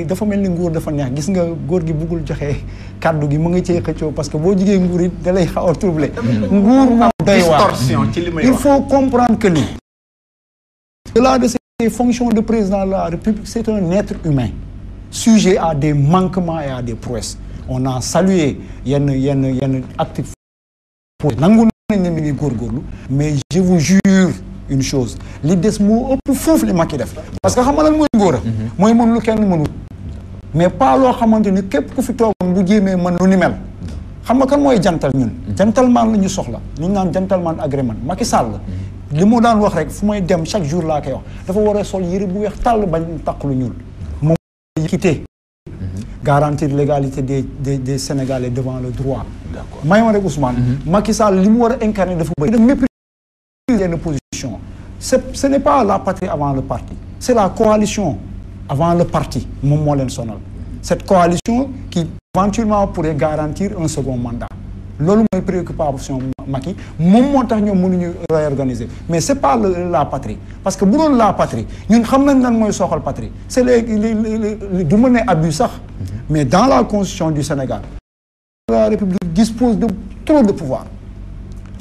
dafa mel ni nguur dafa neex gis nga góor gi bëggul joxe kàddu gi mu ngi cee xëccoo parce que boo jigee nguur it da lay xaw a troublé. nguur moo doy waar il faut comprendre que ni au-delà de ces fonctions de président de la République c'est un être humain sujet à des manquements et à des prouesses. On a salué yenn actes nangu nañ ne mi ngi góorgóorlu mais je vous jure une chose li des moo ëpp foofu li Macky def parce que xam nga lan mooy ngóor a mooy mën lu kenn mënul mais pas loo xamante ni képp ku fi toogoon bu jéemee mën lu ni mel xam nga kan mooy jantal ñun gentleman la ñu soxla ñu naan gentleman agrément Macky Sall li mu daan wax rek fu may dem chaque jour laa koy wax dafa war a sol yëre bu weex tàll bañ taq lu ñuul moom équité garantir l'égalité des Sénégalais devant le droit may ma rek Ousmane Macky Sall li mu war a incarner dafa bëri da mépriser une position ce n'est pas la patrie avant le parti c'est la coalition avant le parti moom moo leen sonal cette coalition qui éventuellement pourrait garantir un second mandat loolu mooy préoccupation Macky moom moo tax ñoom mënuñu réorganiser mais c'est pas la patrie parce que bu doon la patrie ñun xam nañ lan mooy soxal patrie c'est les du ma ne abus sax mais dans la constitution du Sénégal la République dispose de trop de pouvoir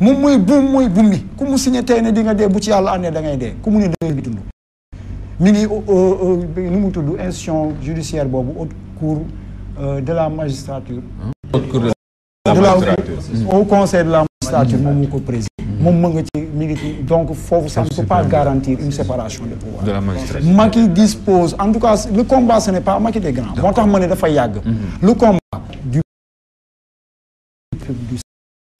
moom mooy buum bi ku mu signé tey ne di nga dee bu ci yàlla àndee da ngay dee ku mu ne da ngay dund mi ngi nu mu tudd institution judiciaire boobu haute cour de la magistrature au conseil de la magistrature moom moo ko président moom ma nga ci mi ngi ci donc foofu ça ne peut pas garantir une séparation de pouvoir de la magistrature Macky dispose en tout cas le combat ce n'est pas Macky des grands moo tax ma ne dafa yàgg le combat du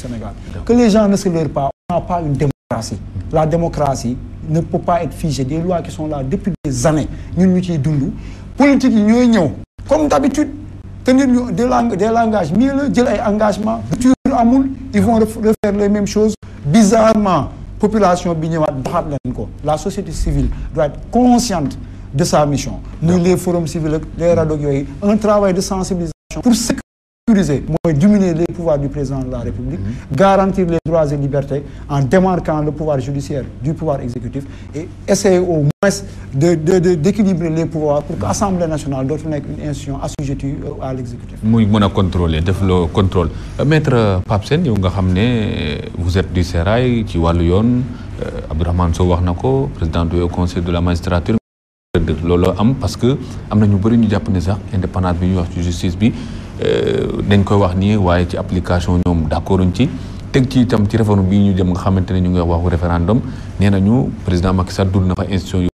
Sénégal que les gens ne se leurrent pas on n'a pas une démocratie la démocratie ne peut pas être figée des lois qui sont là depuis des années ñun ñu ciy dund politique yi ñooy ñëw comme d'habitude tenir ñu des langages mieux la jël ay engagement rupture amul ils vont refaire les mêmes choses bizarrement population bi ñëwaat doxaat leen ko la société civile doit être consciente de sa mission muy les forums civils ak les rados yooyu un travail de sensibilisation pour sécuriser mooy diminuer les pouvoirs du président de la République garantir les droits et libertés en démarquant le pouvoir judiciaire du pouvoir exécutif et essayer au moins d'équilibrer les pouvoirs pour que l'Assemblée nationale dootu nekk une institution assujettie à l'exécutif muy mën a contrôler def le contrôle maître Pape Sène yow nga xam ne vous êtes du sérail ci wàllu yoon Abdourahmane Sow wax na ko président du conseil de la magistrature loolu am parce que am na ñu bëri ñu jàpp ne sax indépendance bi ñuy wax ci justice bi dañ koy wax nii waaye ci application ñoom d'accorduñ ci teg ci itam ci réforme bii ñu jëm nga xamante ne ñu ngi waxu référendum nee nañu président Macky Sall dund na fa institution yu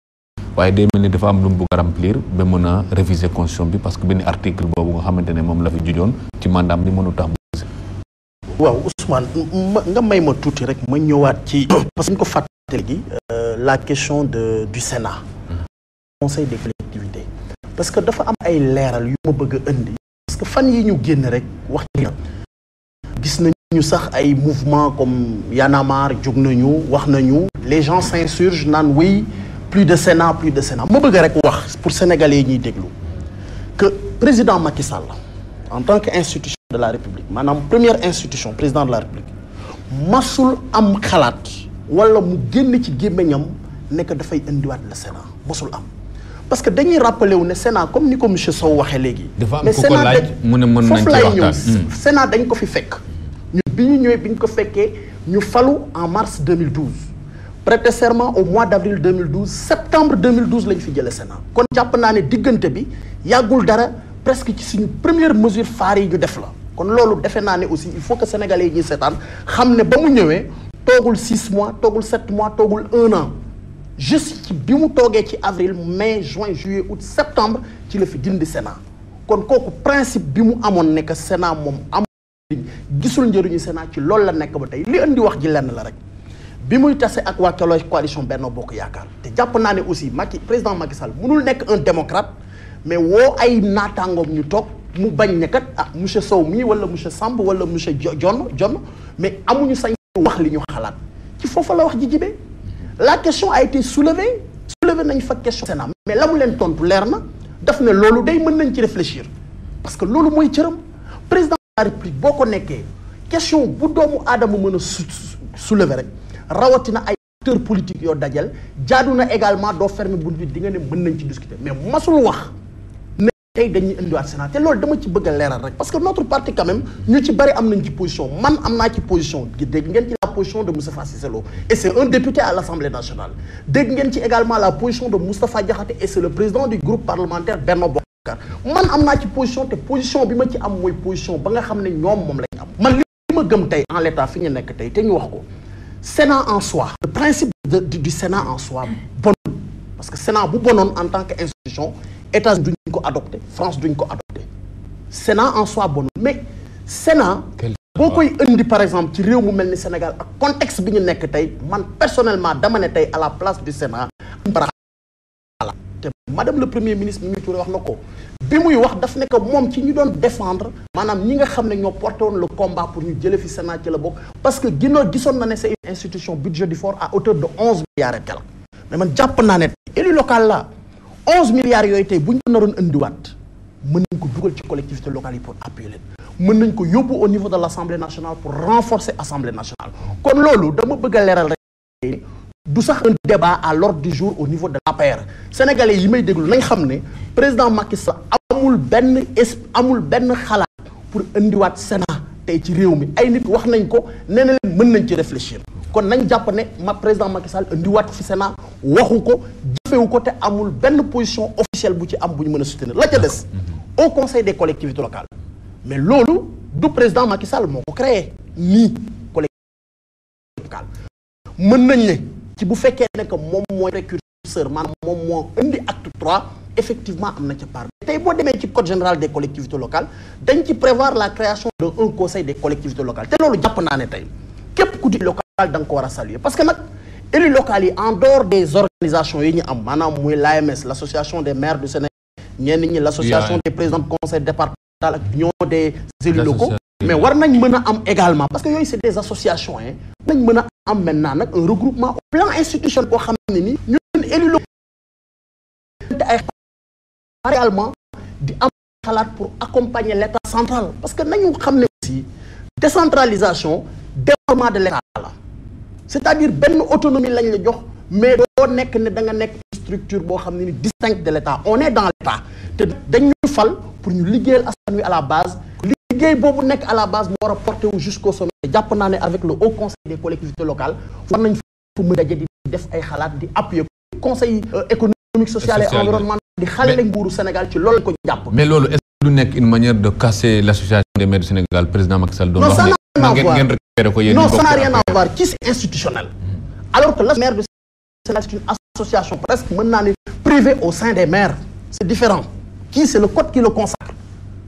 waaye day mel ni dafa am lu mu bëgg a remplir ba mën a réviser constitution bi parce que benn article boobu nga xamante ne moom la fi jujoon ci mandat bi mënu tax waaw Ousmane nga may ma tuuti rek ma ñëwaat ci parce que ñu ko fàttali gi la question du Sénat conseil des collectivités parce que dafa am ay leeral yu ma bëgg a indi parce que fan yi ñu génn rek wax gis nañu sax ay mouvement comme Y'en a marre jóg nañu wax nañu les gens s'insurgent naan oui plus de Sénat ma bëgg rek wax pour sénégalais yi ñuy déglu que président Macky Sall en tant que institution de la République maanaam première institution président de la République masul am xalaat wala mu génn ci gémmiñam nekk dafay indiwaat le Sénat masul am parce que dañuy rappelé wu ne Sénat comme ni ko monsieur Sow waxee léegi. mais Sénat mu ne mën nañ ci waxtaan Sénat dañ ko fi fekk. ñun bi ñu ñëwee bi ñu ko fekkee ñu falu en mars 2012 prêter serment au mois d'avril 2012 septembre 2012 lañ fi jëlee Sénat. kon jàpp naa ne diggante bi yàggul dara presque ci suñu première mesure phare yi ñu def la kon loolu defe naa ne aussi il faut que sénégalais yi ñuy seetaan xam ne ba mu ñëwee toogul 6 mois toogul 7 mois toogul 1 an. juste ci bi mu toogee ci avril mai juin juillet août septembre ci la fi dindi Sénat kon kooku principe bi mu amoon ne que Sénat moom amul gisul njëriñu Sénat ci loolu la nekk ba tey li indi wax ji lenn la rek bi muy tase ak waa coalition Benno Bokk Yaakaar te jàpp naa ne aussi président Macky Sall mënul nekk un démocrate mais woo ay naataangoom ñu toog mu bañ ne kat monsieur Sow mii wala monsieur Samb wala monsieur John mais amuñu sañ wax li ñu xalaat ci foofa la wax ji jibee la question a été soulevée nañ fa question Sénat mais la mu leen tontu leer na daf ne loolu day mën nañ ci réfléchir parce que loolu mooy cëram président de la République boo ko nekkee question bu doomu aadama mën a soulever rek rawatina ay acteurs politiques yoo dajal jaadu na également doo fermer bunt bi di nga ne mën nañ ci discuter mais masul wax tey dañuy indiwaat Sénat te loolu dama ci bëgg a leeral rek parce que notre parti quand même ñu ci bari am nañ ci position man am naa ci position dégg ngeen ci la position de Moustapha Cissé Lo et c'est un député à l'Assemblée nationale dégg ngeen ci également la position de Moustapha Diakhaté et c'est le président du groupe parlementaire Benno Bokk Yaakaar man am naa ci position te position bi ma ci am mooy position ba nga xam ne ñoom moom lañ am man li ma gëm tey en l'état fi ñu nekk tey te ñu wax ko Sénat en soi le principe du Sénat en soi bon parce que Sénat bu bonoon en tant qu'institution États-Unis duñ ko adopté France duñ ko adopté Sénat en soi bon mais Sénat boo koy indi par exemple ci réew mu mel ni Sénégal ak contexte bi ñu nekk tey man personnellement dama ne tey à la place du Sénat te madame le premier ministre Mimi Touré wax na ko bi muy wax daf ne que moom ci ñu doon défendre maanaam ñi nga xam ne ñoo porté woon le combat pour ñu jële fi Sénat ci la bokk parce que gisoon na ne c'est une institution budgétivore à hauteur de 11 milliards et quelques mais man jàpp naa ne élu local la 11 milliards yooyu tey bu ñu naroon indiwaat mën nañ ko dugal ci collectivités locales yi pour appuyer leen mën nañ ko yóbbu au niveau de l'Assemblée nationale pour renforcer Assemblée nationale kon loolu dama bëgg a leeral rek du sax un débat à l'ordre du jour au niveau de l'APR sénégalais yi may déglu nañ xam ne président Macky Sall amul benn xalaat pour indiwaat Sénat tey ci réew mi ay nit wax nañ ko nee na leen mën nañ ci réfléchir kon nañ jàpp ne président Macky Sall indiwaat fi Sénat waxu ko jëfewu ko te amul benn position officielle bu ci am bu ñu mën a soutenir la ca des au conseil des collectivités locales mais loolu du président Macky Sall moo ko créé nii collectivité locale mën nañ ne ci bu fekkee ne que moom mooy précurseur maanaam moom moo indi acte 3 effectivement am na ca part tey boo demee ci code général des collectivités locales dañ ci prévoir la création de un conseil des collectivités locales te loolu jàpp naa ne tey képp ku di local da nga ko war a saluer parce que nag élus locaux yi en dehors des organisations yi ñu am maanaam muy l'AMS l'association des maires du Sénégal ñenn ñi l'association des présidents de conseil départemental ak union des élus locaux mais war nañ mën a am également parce que yooyu c'est des associations hein nañ mën a am maintenant nag un regroupement au plan institutionnel boo xam ne ni ñun élus locaux ay réellement di am xalaat pour accompagner l'État central parce que nañu xam ne aussi décentralisation développement de l'État la c'est-à-dire benn autonomie lañ la jox mais doo nekk ne da nga nekk structure boo xam ne ni distincte de l'État on est dans l'État te dañu fal pour ñu liggéeyal askan wi à la base liggéey boobu nekk à la base moo war a porter wu jusqu'au sommet jàpp naa ne avec le haut conseil des collectivités locales war nañ fa mën daje di def ay xalaat di appuyer conseil économique social et environnemental di xale nguuru Sénégal ci loolu ko jàpp mais loolu est-ce que du nekk une manière de casser l'association des maires du Sénégal président Macky Sall doon wax ngeen récupérer ko yéen non ça n'a rien à voir ci c'est institutionnel alors que la maire du Sénégal c'est une association presque mën naa ne privée au sein des maires c'est différent kii c'est le code qui le consacre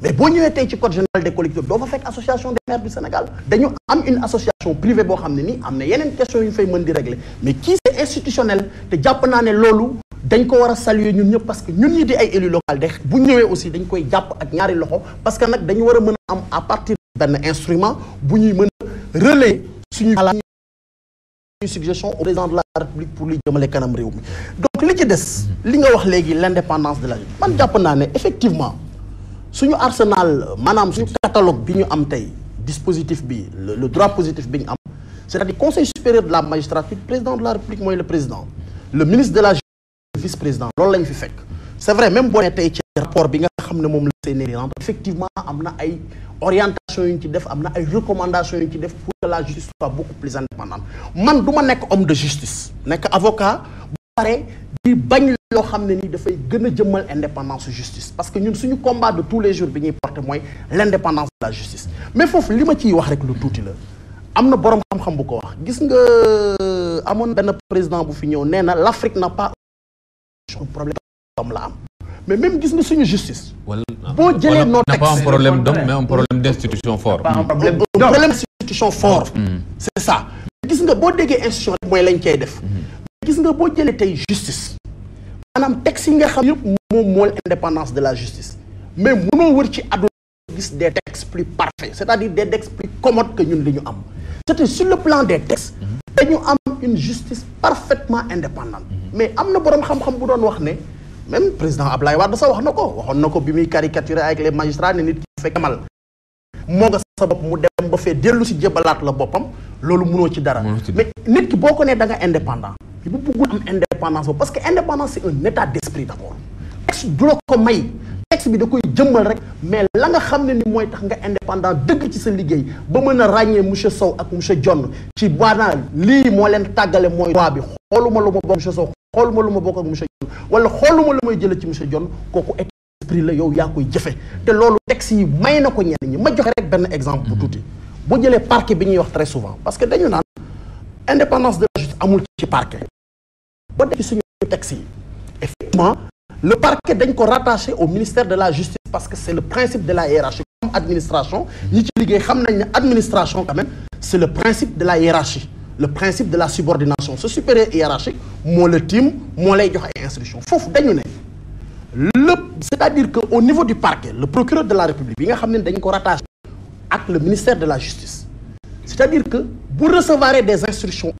mais boo ñëwee tey ci code général des collectivités doo fa fekk association des maires du Sénégal dañu am une association privée boo xam ne nii am na yeneen question yu ñu fay mën di régler mais kii c'est institutionnel te jàpp naa ne loolu dañ ko war a saluer ñun ñëpp parce que ñun ñi di ay élus locaux de bu ñëwee aussi dañ koy jàpp ak ñaari loxo parce que nag dañu war a mën a am à partir benn instrument bu ñuy mën a relayer suñu xalaat suñu suggestion au président de la République pour li jëmale kanam réew mi donc li ci des li nga wax léegi l'indépendance de la man jàpp naa ne effectivement suñu arsenal maanaam suñu catalogue bi ñu am tey dispositif bi le droit positif bi ñu am c'est-à-dire conseil supérieur de la magistrature président de la République mooy le président le ministre de la vice-président loolu lañu fi fekk c'est vrai même boo nee tey ci rapport bi nga xam ne moom la CNRI effectivement am na ay orientation yu ñu ci def am na ay recommandations yu ñu ci def pour que la justice soit beaucoup plus indépendante man du ma nekk homme de justice nekk avocat bu pare di bañ loo xam ne nii dafay gën a jëmmal indépendance justice parce que ñun suñu combat de tous les jours bi ñuy porter mooy l'indépendance de la justice mais foofu li ma ciy wax rek lu tuuti la am na boroom xam-xam bu ko wax gis nga amoon benn président bu fi ñëw nee na l'Afrique n'a pas un problème d'homme la am mais même gis nga suñu justice boo jëlee nos textes pas un problème d'homme mais un problème d'institution fort un problème d'institution fort c'est ça gis nga boo déggee institution rek mooy lañ cay def gis nga boo jëlee tey justice maanaam textes yi nga xam yëpp moom mool indépendance de la justice mais mënoo wër ci àdduna gis des textes plus parfaits c'est-à-dire des textes plus commodes que ñun li ñu am c'est-à-dire sur le plan des textes dañu am une justice parfaitement indépendante mais am na boroom xam-xam bu doon wax ne même président Ablaye Wade sax wax na ko waxoon na ko bi muy caricaturer avec les magistrats ne nit ki fekk mal moo nga sa bopp mu dem ba fee dellu si jébalaat la boppam loolu mënoo ci dara mais nit ki boo ko nee da nga indépendant bi bu bëggul am indépendance boobu parce que indépendance c'est un état d'esprit d'abord texte du la ko may texte bi da koy jëmmal rek mais la nga xam ne ni mooy tax nga indépendant dëgg ci sa liggéey ba mën a ràññee monsieur Sow ak monsieur John ci waanaa lii moo leen tàggale mooy droit bi xooluma lu ma bokk monsieur Sow xooluma lu ma bokk ak monsieur John wala xooluma lu may jële ci monsieur John kooku esprit la yow yaa koy jëfe te loolu texte yi may na ko ñenn ñi ma joxe rek benn exemple bu tuuti boo jëlee parquet bi ñuy wax très souvent parce que dañu naan indépendance de la justice amul ci parquet boo def ci suñu texte yi effectivement le parquet dañ ko rattaché au ministère de la justice parce que c'est le principe de la hiérarchie comme administration ñi ci liggéey xam nañ ne administration quand même c'est le principe de la hiérarchie le principe de la subordination ce supérieur hiérarchique moo la tiim moo lay jox ay instructions foofu dañu ne c'est-à-dire que au niveau du parquet le procureur de la République bi nga xam ne dañ ko rattaché ak le ministère de la justice c'est-à-dire que bu recevoir des instructions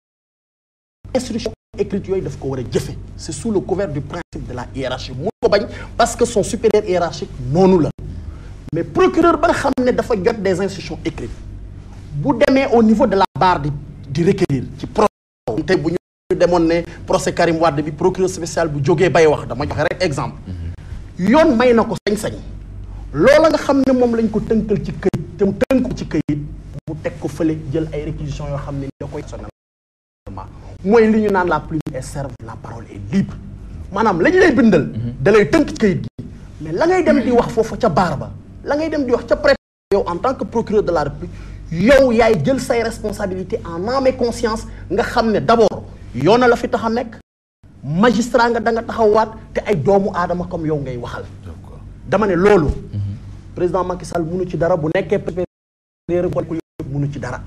écrites yooyu daf ko war a jëfe c'est sous le couvert du principe de la hiérarchie mu ko bañ parce que son supérieur hiérarchique noonu la mais procureur ba nga xam ne dafa jot des instructions écrites bu demee au niveau de la barre di requérir ci procès tey bu ñu demoon ne procès Karim Wade bi procureur spécial bu jógee bay wax dama joxe rek exemple yoon may na ko sañ-sañ loola nga xam ne moom lañ ko tënkal ci këyit te mu tënk ko ci këyit mu teg ko fële jël ay réquisitions yoo xam ne da koy sonal mooy li ñu naan la plume est serve la parole est libre maanaam la ñu lay bindal da lay tënk ci këyit gi mais la ngay dem di wax foofu ca baar ba la ngay dem di wax ca préfet yow en tant que procureur de la République yow yaay jël say responsabilités en âme et conscience nga xam ne d'abord yoona la fi tax a nekk magistrat nga da nga taxawaat te ay doomu aadama comme yow ngay waxal dama ne loolu président Macky Sall mënu ci dara bu nekkee préfet ko mënu ci dara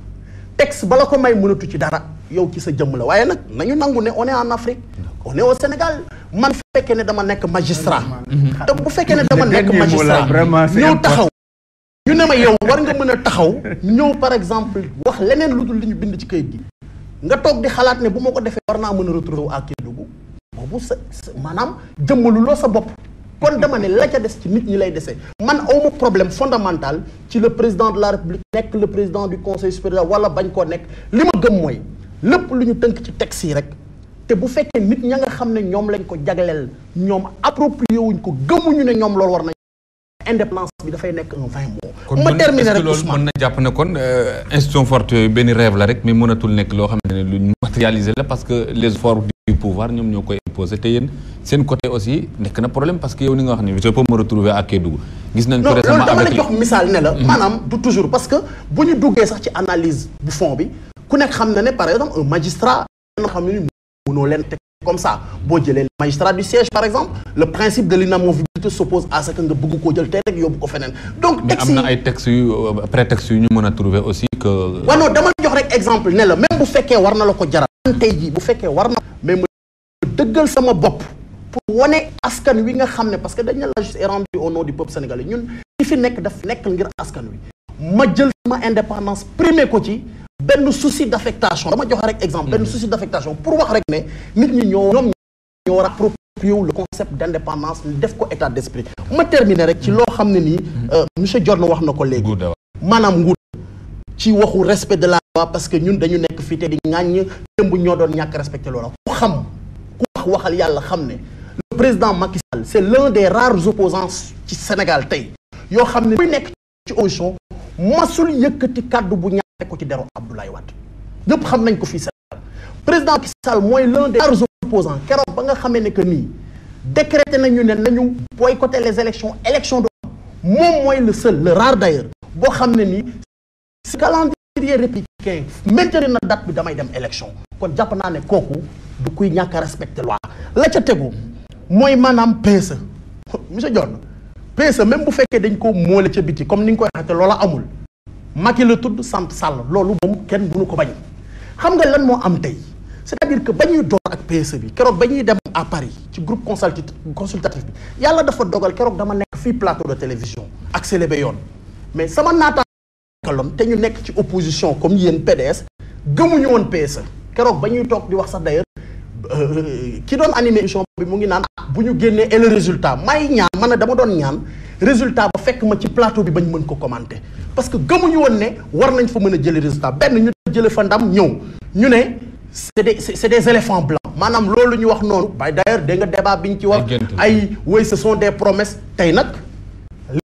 texte bala ko may mënatu ci dara yow ci sa jëmm la waaye nag nañu nangu ne on est en Afrique on est au Sénégal man fekkee ne dama nekk magistrat te bu fekkee ne dama nekk magistrat ñëw taxaw ñu ne ma yow war nga mën a taxaw ñëw par exemple wax leneen lu dul li ñu bind ci kayit gi nga toog di xalaat ne bu ma ko defee war naa mën a retrouver à Kédougou boobu sa maanaam jëmmaluloo sa bopp kon dama ne la ca des ci nit ñi lay desee man awma problème fondamental ci le président de la République nekk le président du conseil supérieur wala bañ koo nekk li ma gëm mooy lépp lu ñu tënk ci texte yi rek te bu fekkee nit ña nga xam ne ñoom lañ ko jagleel ñoom approprié wuñ ko gëmuñu ne ñoom loolu war nañ indépendance bi dafay nekk un 20 mots ma terminer rek loolu mën na jàpp ne kon institution forte yooyu benn rêve la rek mais mënatul nekk loo xam ne luñ matérialiser la parce que les forces du pouvoir ñoom ñoo koy imposer te yéen seen côté aussi nekk na problème parce que yow ni nga wax ni je peux me retrouver à Kédougou gis nañ ko récemment dama la jox misaal ne la maanaam du toujours parce que bu ñu duggee sax ci analyse bu fond bi ku nekk xam na ne par exemple un magistrat nga xam ne ni mënoo leen teg comme ça boo jëlee magistrat du siège par exemple le principe de l'inamovibilité s'oppose à ce que nga bëgg koo jël tey rek yóbbu ko feneen donc mais am na ay textes yu prétextes yu ñu mën a trouver aussi que waaw non dama jox rek exemple ne la même bu fekkee war na la ko jaral tey jii bu fekkee war na mais ma dëggal sama bopp pour wane askan wi nga xam ne parce que dañ ne la justice est rendue au nom du peuple sénégalais ñun ñi fi nekk daf nekk ngir askan wi ma jël sama indépendance primé ko ci benn souci d'affectation dama joxe rek exemple benn souci d'affectation pour wax rek ne nit ñi ñoom ñoo war a approprier le concept d'indépendance def ko état d'esprit ma terminer rek ci loo xam ne nii monsieur Diorno wax na ko léegi maanaam nguur ci waxu respect de la loi parce que ñun dañu nekk fii te di ŋàññ démb ñoo doon ñàkk respecté loola ku xam ku waxal yàlla xam ne le président Macky Sall c'est l'un des rares opposants ci Sénégal tey yoo xam ne muy nekk ci opposition masul yëkkati kàddu bu ñaare ko ci deru Abdoulaye Wade ñëpp xam nañ ko fii Sénégal président Macky Sall mooy l'un des rares opposants keroog ba nga xamee ne que nii décrété nañu ne nañu boycotter les élections de moom mooy le seul le rare d'ailleurs boo xam ne nii si calendrier républicain maintenir na date bi damay dem élection kon jàpp naa ne kooku du kuy ñàkk a respecter loi la ca tegu mooy maanaam PSE monsieur Dione PSE même bu fekkee dañ ko moole ca biti comme ni nga koy waxee te loola amul Macky la tudd sant Sall loolu moom kenn mënu ko bañ xam nga lan moo am tey c'est-à-dire que ba ñuy door ak PSE bi keroog ba ñuy dem à Paris ci groupe consultatif bi yàlla dafa dogal keroog dama nekk fii plateau de télévision ak Célébé yoon mais sama naataaloon te ñu nekk ci opposition comme yéen PDS gëmuñu woon PSE keroog ba ñuy toog di wax sax d'ailleurs ki doon animé émission bi mu ngi naan bu ñu génnee et le résultat may ñaan man na dama doon ñaan résultat ba fekk ma ci plateau bi bañ mën ko commenter parce que gëmuñu woon ne war nañ fa mën a jële résultat benn ñu jële fa ndam ñëw ñu ne c'est des éléphants blancs maanaam loolu ñu wax noonu bay d'ailleurs dégg nga débat bi ñu ci wax ay oui ce sont des promesses tey nag